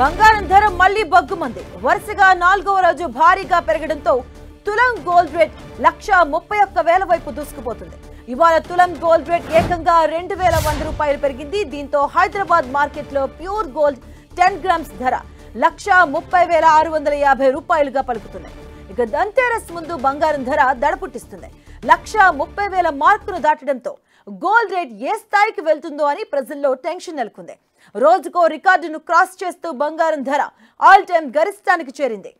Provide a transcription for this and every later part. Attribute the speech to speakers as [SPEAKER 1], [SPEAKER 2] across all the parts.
[SPEAKER 1] బంగారం ధర మళ్లీ బగ్గుమంది. వరుసగా 4వ రోజు భారీగా పెరగడంతో తులం గోల్డ్ రేట్ 1,31,000 వైపు దూసుకుపోతుంది. ఇవాళ తులం గోల్డ్ రేట్ ఏకంగా 2,100 రూపాయలు పెరిగింది. దీంతో హైదరాబాద్ మార్కెట్లో ప్యూర్ గోల్డ్ 10 గ్రామ్స్ ధర 1,30,650 రూపాయలుగా పలుకుతుంది. ఇక ధన్తేరస్ ముందు బంగారం ధర దడపుట్టిస్తుంది. 1,30,000 మార్కును దాటడంతో గోల్డ్ రేట్ ఏ స్థాయికి వెళ్తుందో అని ప్రజల్లో టెన్షన్ నెలకొంది. రోజుకో రికార్డును క్రాస్ చేస్తూ బంగారం ధర ఆల్ టైమ్ గరిష్టానికి చేరింది.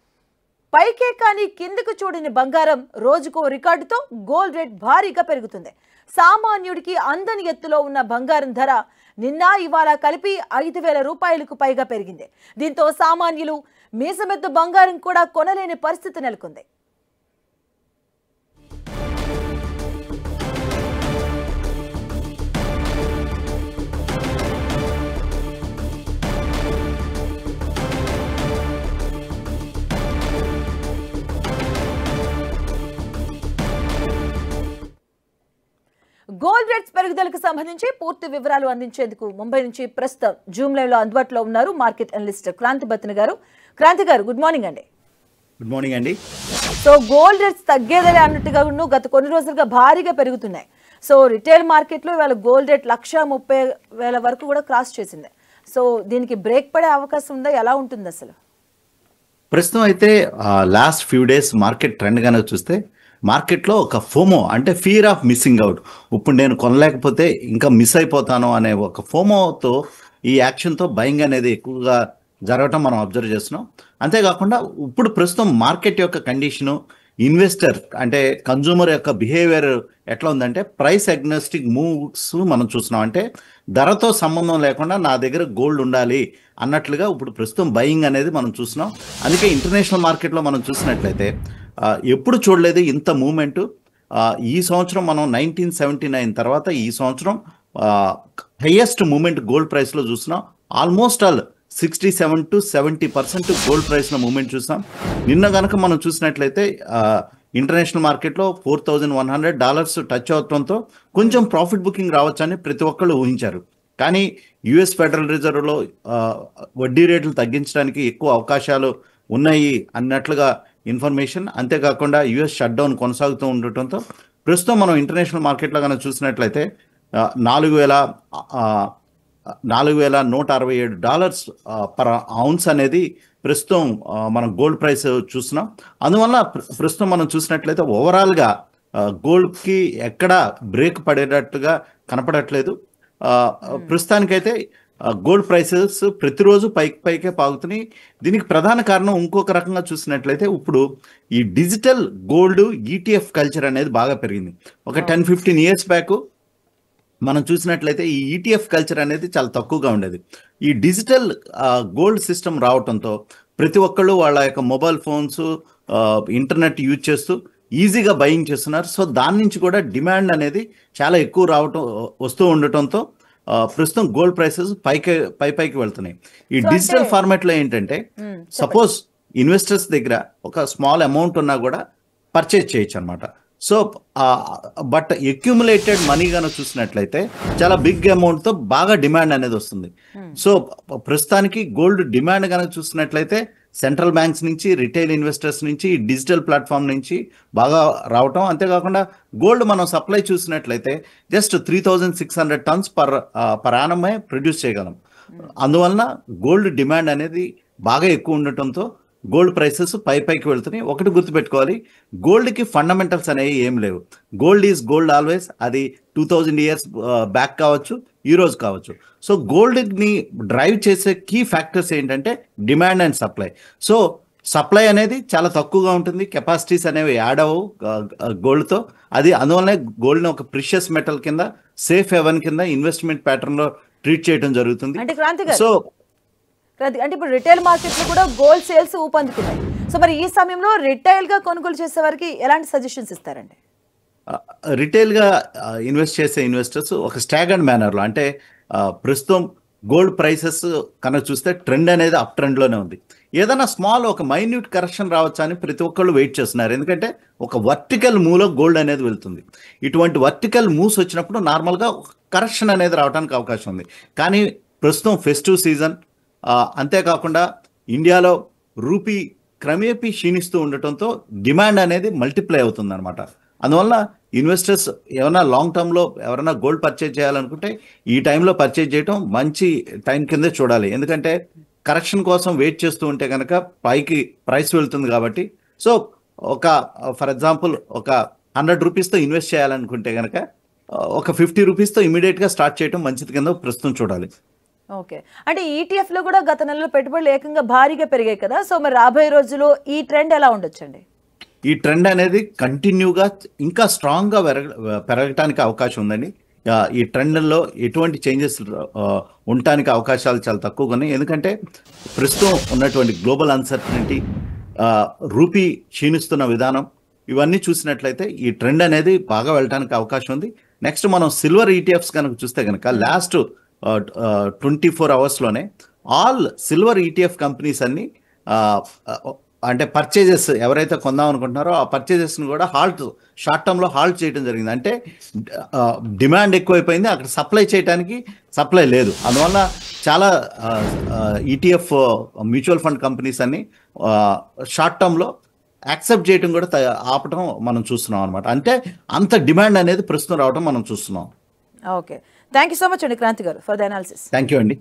[SPEAKER 1] పైకే కానీ కిందకు చూడని బంగారం రోజుకో రికార్డుతో గోల్డ్ రేట్ భారీగా పెరుగుతుంది. సామాన్యుడికి అందని ఎత్తులో ఉన్న బంగారం ధర నిన్న ఇవాళ కలిపి 5,000 రూపాయలకు పైగా పెరిగింది. దీంతో సామాన్యులు మీసమెత్తు బంగారం కూడా కొనలేని పరిస్థితి నెలకొంది. గోల్డ్ రేట్స్ పెరుగుదలకు సంబంధించి పూర్తి వివరాలు అందించేందుకు ముంబై నుంచి ప్రస్తుతం జూమ్ లైవ్ లో అందుబాటులో ఉన్నారు మార్కెట్ అనలిస్ట్ క్రాంతి బత్తిన గారు. క్రాంతి గారు, గుడ్ మార్నింగ్ అండి.
[SPEAKER 2] గుడ్ మార్నింగ్ అండి.
[SPEAKER 1] సో గోల్డ్ రేట్స్ తగ్గేదలే అన్నట్టుగా గత కొన్ని రోజులుగా భారీగా పెరుగుతున్నాయి. సో రిటైల్ మార్కెట్ లో ఇవాళ గోల్డ్ రేట్ 1,30,000 వరకు కూడా క్రాస్ చేసింది. సో దీనికి బ్రేక్ పడే అవకాశం ఉందా? ఎలా ఉంటుంది అసలు?
[SPEAKER 2] ప్రస్తుతం అయితే last few days market trend కనుక చూస్తే మార్కెట్లో ఒక ఫోమో అంటే ఫియర్ ఆఫ్ మిస్సింగ్ అవుట్, ఇప్పుడు నేను కొనలేకపోతే ఇంకా మిస్ అయిపోతాను అనే ఒక ఫోమోతో ఈ యాక్షన్తో బయింగ్ అనేది ఎక్కువగా జరగటం మనం అబ్జర్వ్ చేస్తున్నాం. అంతేకాకుండా ఇప్పుడు ప్రస్తుతం మార్కెట్ యొక్క కండిషను, ఇన్వెస్టర్ అంటే కన్జ్యూమర్ యొక్క బిహేవియర్ ఎట్లా ఉందంటే ప్రైస్ అగ్నోస్టిక్ మూవ్స్ మనం చూస్తున్నాం. అంటే ధరతో సంబంధం లేకుండా నా దగ్గర గోల్డ్ ఉండాలి అన్నట్లుగా ఇప్పుడు ప్రస్తుతం బయింగ్ అనేది మనం చూస్తున్నాం. అందుకే ఇంటర్నేషనల్ మార్కెట్లో మనం చూసినట్లయితే ఎప్పుడు చూడలేదు ఇంత మూమెంట్. ఈ సంవత్సరం మనం 1979 తర్వాత ఈ సంవత్సరం హైయెస్ట్ మూమెంట్ గోల్డ్ ప్రైస్లో చూస్తున్నాం. ఆల్మోస్ట్ ఆల్ 67 to 70% గోల్డ్ ప్రైస్లో మూమెంట్ చూసాం. నిన్న కనుక మనం చూసినట్లయితే ఇంటర్నేషనల్ మార్కెట్లో $4,100 టచ్ అవడంతో కొంచెం ప్రాఫిట్ బుకింగ్ రావచ్చని ప్రతి ఒక్కళ్ళు ఊహించారు. కానీ యుఎస్ ఫెడరల్ రిజర్వ్లో వడ్డీ రేట్లు తగ్గించడానికి ఎక్కువ అవకాశాలు ఉన్నాయి అన్నట్లుగా ఇన్ఫర్మేషన్. అంతేకాకుండా యుఎస్ షట్ డౌన్ కొనసాగుతూ ఉండటంతో ప్రస్తుతం మనం ఇంటర్నేషనల్ మార్కెట్లో కనుక చూసినట్లయితే $4,167 పర్ ఔన్స్ అనేది ప్రస్తుతం మనం గోల్డ్ ప్రైస్ చూస్తున్నాం. అందువల్ల ప్రస్తుతం మనం చూసినట్లయితే ఓవరాల్గా గోల్డ్కి ఎక్కడ బ్రేక్ పడేటట్టుగా కనపడట్లేదు. ప్రస్తుతానికైతే గోల్డ్ ప్రైసెస్ ప్రతిరోజు పైకే పాగుతున్నాయి. దీనికి ప్రధాన కారణం ఇంకొక రకంగా చూసినట్లయితే ఇప్పుడు ఈ డిజిటల్ గోల్డ్ ఈటీఎఫ్ కల్చర్ అనేది బాగా పెరిగింది. ఒక 10-15 ఇయర్స్ బ్యాక్ మనం చూసినట్లయితే ఈ ఈటీఎఫ్ కల్చర్ అనేది చాలా తక్కువగా ఉండేది. ఈ డిజిటల్ గోల్డ్ సిస్టమ్ రావడంతో ప్రతి ఒక్కళ్ళు వాళ్ళ యొక్క మొబైల్ ఫోన్స్, ఇంటర్నెట్ యూజ్ చేస్తూ ఈజీగా బయింగ్ చేస్తున్నారు. సో దాని నుంచి కూడా డిమాండ్ అనేది చాలా ఎక్కువ వస్తూ ఉండటంతో ప్రస్తుతం గోల్డ్ ప్రైసెస్ పైకి వెళ్తున్నాయి. ఈ డిజిటల్ ఫార్మాట్లో ఏంటంటే సపోజ్ ఇన్వెస్టర్స్ దగ్గర ఒక స్మాల్ అమౌంట్ ఉన్నా కూడా పర్చేజ్ చేయొచ్చు అనమాట. సో బట్ అక్యుములేటెడ్ మనీ కనుక చూసినట్లయితే చాలా బిగ్ అమౌంట్తో బాగా డిమాండ్ అనేది వస్తుంది. సో ప్రస్తుతానికి గోల్డ్ డిమాండ్ కనుక చూసినట్లయితే సెంట్రల్ బ్యాంక్స్ నుంచి, రిటైల్ ఇన్వెస్టర్స్ నుంచి, డిజిటల్ ప్లాట్ఫామ్ నుంచి బాగా రావటం. అంతేకాకుండా గోల్డ్ మనం సప్లై చూసినట్లయితే జస్ట్ 3,600 tons పర్ యానమే ప్రొడ్యూస్ చేయగలం. అందువలన గోల్డ్ డిమాండ్ అనేది బాగా ఎక్కువ ఉండటంతో గోల్డ్ ప్రైసెస్ పైకి వెళ్తున్నాయి. ఒకటి గుర్తుపెట్టుకోవాలి, గోల్డ్కి ఫండమెంటల్స్ అనేవి ఏం లేవు. Gold is gold always. అది 2000 years బ్యాక్ కావచ్చు, ఈ రోజు కావచ్చు. సో గోల్డ్ని డ్రైవ్ చేసే కీ ఫ్యాక్టర్స్ ఏంటంటే demand and supply. So supply అనేది చాలా తక్కువగా ఉంటుంది, కెపాసిటీస్ అనేవి యాడ్ అవ్వవు గోల్డ్తో. అది అందువల్లనే గోల్డ్ని ఒక ప్రిషియస్ మెటల్ కింద, సేఫ్ హెవెన్ కింద ఇన్వెస్ట్మెంట్ ప్యాటర్న్లో ట్రీట్ చేయడం జరుగుతుంది. సో
[SPEAKER 1] అంటే ఇప్పుడు రిటైల్ మార్కెట్ లో కూడా గోల్డ్ సేల్స్ ఊపందుకున్నాయి. సో మరి ఈ సమయంలో రిటైల్ గా కొనుగోలు చేసే వారికి ఎలాంటి సజెషన్స్ ఇస్తారండి?
[SPEAKER 2] రిటైల్గా ఇన్వెస్ట్ చేసే ఇన్వెస్టర్స్ ఒక స్టాగర్డ్ మేనర్లో, అంటే ప్రస్తుతం గోల్డ్ ప్రైసెస్ కనుక చూస్తే ట్రెండ్ అనేది అప్ ట్రెండ్లోనే ఉంది. ఏదైనా స్మాల్ ఒక మైన్యూట్ కరెక్షన్ రావచ్చా అని ప్రతి ఒక్కళ్ళు వెయిట్ చేస్తున్నారు. ఎందుకంటే ఒక వర్టికల్ మూవ్లో గోల్డ్ అనేది వెళ్తుంది. ఇటువంటి వర్టికల్ మూవ్స్ వచ్చినప్పుడు నార్మల్గా కరెక్షన్ అనేది రావడానికి అవకాశం ఉంది. కానీ ప్రస్తుతం ఫెస్టివ్ సీజన్, అంతేకాకుండా ఇండియాలో రూపీ క్రమేపీ క్షీణిస్తూ ఉండటంతో డిమాండ్ అనేది మల్టిప్లై అవుతుంది అనమాట. అందువల్ల ఇన్వెస్టర్స్ ఏమైనా లాంగ్ టర్మ్లో ఎవరైనా గోల్డ్ పర్చేజ్ చేయాలనుకుంటే ఈ టైంలో పర్చేజ్ చేయడం మంచి టైం కిందే చూడాలి. ఎందుకంటే కరెక్షన్ కోసం వెయిట్ చేస్తూ ఉంటే కనుక పైకి ప్రైస్ వెళ్తుంది కాబట్టి. సో ఒక ఫర్ ఎగ్జాంపుల్ ఒక 100 రూపీస్తో ఇన్వెస్ట్ చేయాలనుకుంటే కనుక ఒక 50 రూపీస్తో ఇమీడియట్గా స్టార్ట్ చేయడం మంచిది కింద ప్రస్తుతం చూడాలి.
[SPEAKER 1] ఓకే, అంటే ఈటీఎఫ్లో కూడా గత నెలలో పెట్టుబడులు ఏకంగా భారీగా పెరిగాయి కదా, సో మరి రాబోయే రోజుల్లో ఈ ట్రెండ్ ఎలా ఉండొచ్చండి?
[SPEAKER 2] ఈ ట్రెండ్ అనేది కంటిన్యూగా ఇంకా స్ట్రాంగ్గా పెరగటానికి అవకాశం ఉందండి. ఈ ట్రెండ్లో ఎటువంటి చేంజెస్ ఉండటానికి అవకాశాలు చాలా తక్కువగా ఉన్నాయి. ఎందుకంటే ప్రస్తుతం ఉన్నటువంటి గ్లోబల్ అన్సర్టనిటీ, రూపీ క్షీణిస్తున్న విధానం, ఇవన్నీ చూసినట్లయితే ఈ ట్రెండ్ అనేది బాగా వెళ్ళడానికి అవకాశం ఉంది. నెక్స్ట్ మనం సిల్వర్ ఈటీఎఫ్స్ కనుక చూస్తే కనుక లాస్ట్ 24 అవర్స్లోనే ఆల్ సిల్వర్ ఈటీఎఫ్ కంపెనీస్ అన్ని అంటే పర్చేజెస్ ఎవరైతే కొందాం అనుకుంటున్నారో ఆ పర్చేజెస్ని కూడా షార్ట్ టర్మ్లో హాల్ట్ చేయడం జరిగింది. అంటే డిమాండ్ ఎక్కువైపోయింది, అక్కడ సప్లై చేయడానికి సప్లై లేదు. అందువల్ల చాలా ఈటీఎఫ్ మ్యూచువల్ ఫండ్ కంపెనీస్ అన్ని షార్ట్ టర్మ్లో యాక్సెప్ట్ చేయడం కూడా ఆపటం మనం చూస్తున్నాం అనమాట. అంటే అంత డిమాండ్ అనేది ప్రస్తుతం రావడం మనం చూస్తున్నాం.
[SPEAKER 1] Okay, thank you so much అండి క్రాంతి గారు for the analysis.
[SPEAKER 2] Thank you అండి.